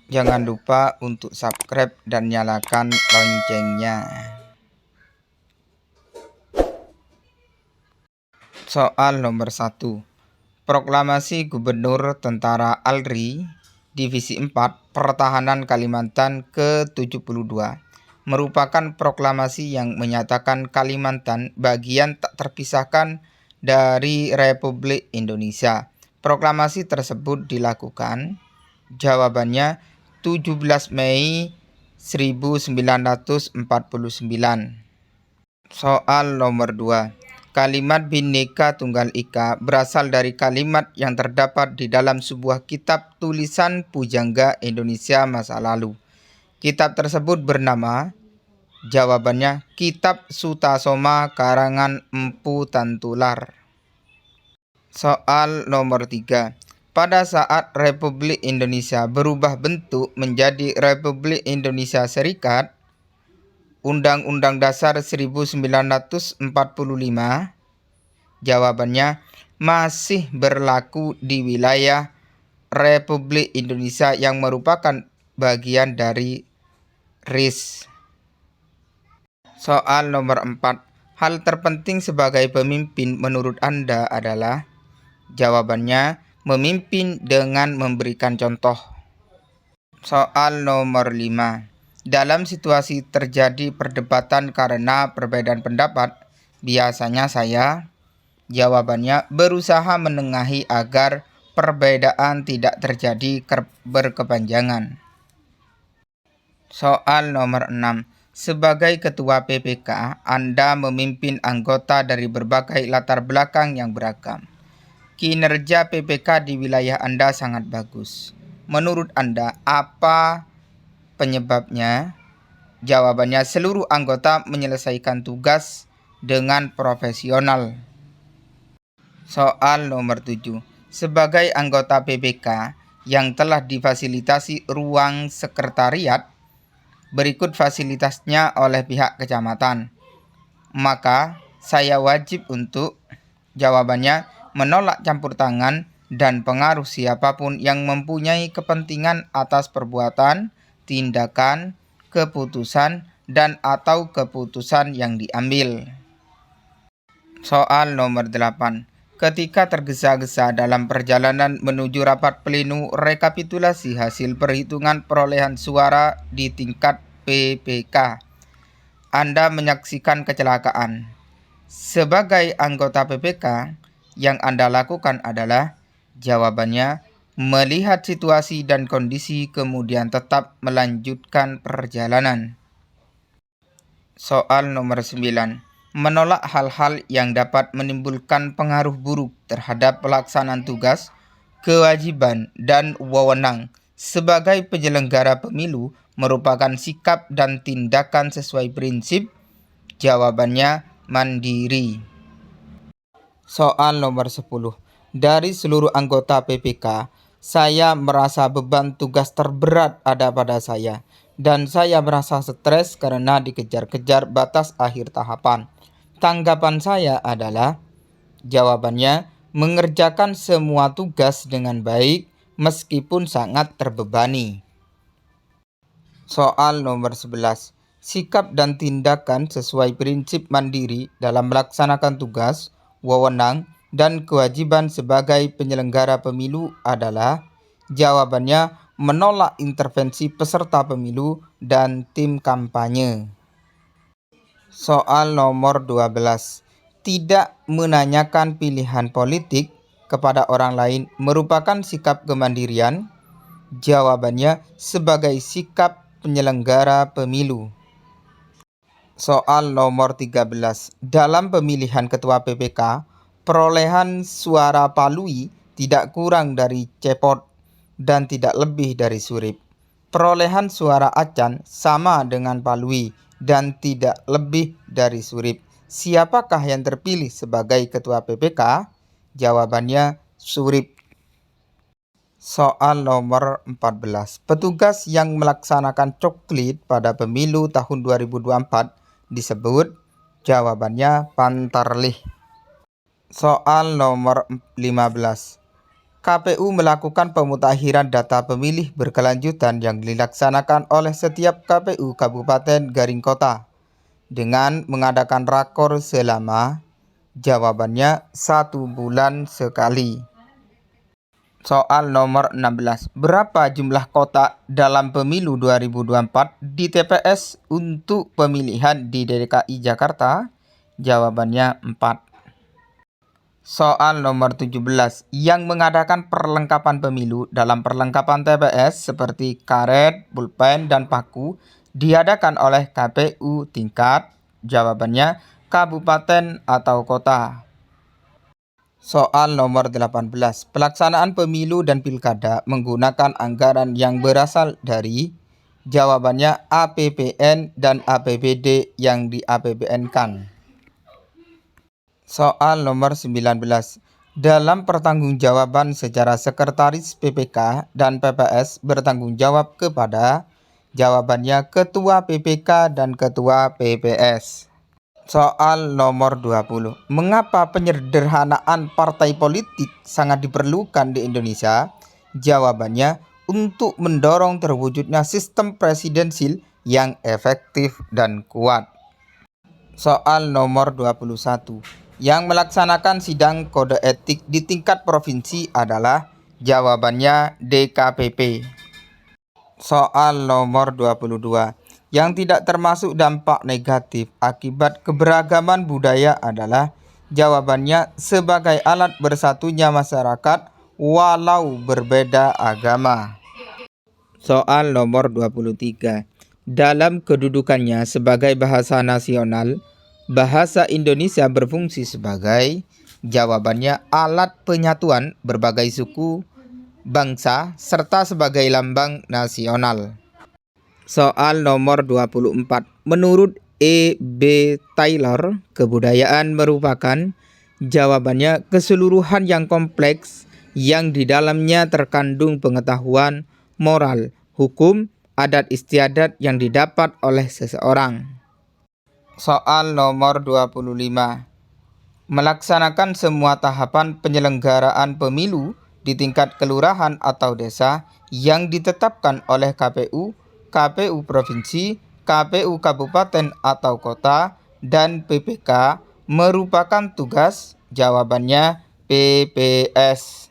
Jangan lupa untuk subscribe dan nyalakan loncengnya. Soal nomor 1. Proklamasi Gubernur Tentara ALRI Divisi 4 Pertahanan Kalimantan ke-72 merupakan proklamasi yang menyatakan Kalimantan bagian tak terpisahkan dari Republik Indonesia. Proklamasi tersebut dilakukan, jawabannya 17 Mei 1949. Soal nomor 2. Kalimat Bhinneka Tunggal Ika berasal dari kalimat yang terdapat di dalam sebuah kitab tulisan pujangga Indonesia masa lalu. Kitab tersebut bernama, jawabannya Kitab Sutasoma karangan Empu Tantular. Soal nomor 3. Pada saat Republik Indonesia berubah bentuk menjadi Republik Indonesia Serikat, Undang-Undang Dasar 1945, jawabannya masih berlaku di wilayah Republik Indonesia yang merupakan bagian dari RIS. Soal nomor 4. Hal terpenting sebagai pemimpin menurut Anda adalah, jawabannya memimpin dengan memberikan contoh. Soal nomor 5. Dalam situasi terjadi perdebatan karena perbedaan pendapat, biasanya saya, jawabannya berusaha menengahi agar perbedaan tidak terjadi berkepanjangan. Soal nomor 6. Sebagai Ketua PPK, Anda memimpin anggota dari berbagai latar belakang yang beragam. Kinerja PPK di wilayah Anda sangat bagus. Menurut Anda, apa penyebabnya? Jawabannya seluruh anggota menyelesaikan tugas dengan profesional. Soal nomor 7. Sebagai anggota PPK yang telah difasilitasi ruang sekretariat, berikut fasilitasnya oleh pihak kecamatan. Maka saya wajib untuk, jawabannya, menolak campur tangan dan pengaruh siapapun yang mempunyai kepentingan atas perbuatan, tindakan, keputusan, dan atau keputusan yang diambil. Soal nomor 8. Ketika tergesa-gesa dalam perjalanan menuju rapat pleno rekapitulasi hasil perhitungan perolehan suara di tingkat PPK, Anda menyaksikan kecelakaan. Sebagai anggota PPK, yang Anda lakukan adalah, jawabannya melihat situasi dan kondisi kemudian tetap melanjutkan perjalanan. Soal nomor 9. Menolak hal-hal yang dapat menimbulkan pengaruh buruk terhadap pelaksanaan tugas, kewajiban, dan wewenang sebagai penyelenggara pemilu merupakan sikap dan tindakan sesuai prinsip, jawabannya mandiri. Soal nomor 10. Dari seluruh anggota PPK, saya merasa beban tugas terberat ada pada saya, dan saya merasa stres karena dikejar-kejar batas akhir tahapan. Tanggapan saya adalah, jawabannya mengerjakan semua tugas dengan baik meskipun sangat terbebani. Soal nomor 11. Sikap dan tindakan sesuai prinsip mandiri dalam melaksanakan tugas, wewenang, dan kewajiban sebagai penyelenggara pemilu adalah, jawabannya menolak intervensi peserta pemilu dan tim kampanye. Soal nomor 12. Tidak menanyakan pilihan politik kepada orang lain merupakan sikap kemandirian, jawabannya sebagai sikap penyelenggara pemilu. Soal nomor 13. Dalam pemilihan ketua PPK, perolehan suara Palui tidak kurang dari Cepot dan tidak lebih dari Surip. Perolehan suara Acan sama dengan Palui dan tidak lebih dari Surip. Siapakah yang terpilih sebagai ketua PPK? Jawabannya Surip. Soal nomor 14. Petugas yang melaksanakan coklit pada pemilu tahun 2024 disebut, jawabannya Pantarlih. Soal nomor 15. KPU melakukan pemutakhiran data pemilih berkelanjutan yang dilaksanakan oleh setiap KPU Kabupaten Garing Kota dengan mengadakan rakor selama, jawabannya, 1 bulan sekali. Soal nomor 16. Berapa jumlah kotak dalam pemilu 2024 di TPS untuk pemilihan di DKI Jakarta? Jawabannya 4. Soal nomor 17. Yang mengadakan perlengkapan pemilu dalam perlengkapan TPS seperti karet, pulpen, dan paku diadakan oleh KPU tingkat, jawabannya, kabupaten atau kota. Soal nomor 18. Pelaksanaan pemilu dan pilkada menggunakan anggaran yang berasal dari, jawabannya, APBN dan APBD yang di-APBN-kan. Soal nomor 19. Dalam pertanggungjawaban secara sekretaris PPK dan PPS bertanggung jawab kepada, jawabannya, ketua PPK dan ketua PPS. Soal nomor 20. Mengapa penyederhanaan partai politik sangat diperlukan di Indonesia? Jawabannya, untuk mendorong terwujudnya sistem presidensil yang efektif dan kuat. Soal nomor 21. Yang melaksanakan sidang kode etik di tingkat provinsi adalah, jawabannya, DKPP. Soal nomor 22. Yang tidak termasuk dampak negatif akibat keberagaman budaya adalah, jawabannya, sebagai alat bersatunya masyarakat walau berbeda agama. Soal nomor 23. Dalam kedudukannya sebagai bahasa nasional, bahasa Indonesia berfungsi sebagai, jawabannya, alat penyatuan berbagai suku, bangsa, serta sebagai lambang nasional. Soal nomor 24. Menurut E.B. Taylor, kebudayaan merupakan, jawabannya, keseluruhan yang kompleks yang di dalamnya terkandung pengetahuan, moral, hukum, adat istiadat yang didapat oleh seseorang. Soal nomor 25. Melaksanakan semua tahapan penyelenggaraan pemilu di tingkat kelurahan atau desa yang ditetapkan oleh KPU, KPU Provinsi, KPU Kabupaten atau Kota, dan PPK merupakan tugas, jawabannya, PPS.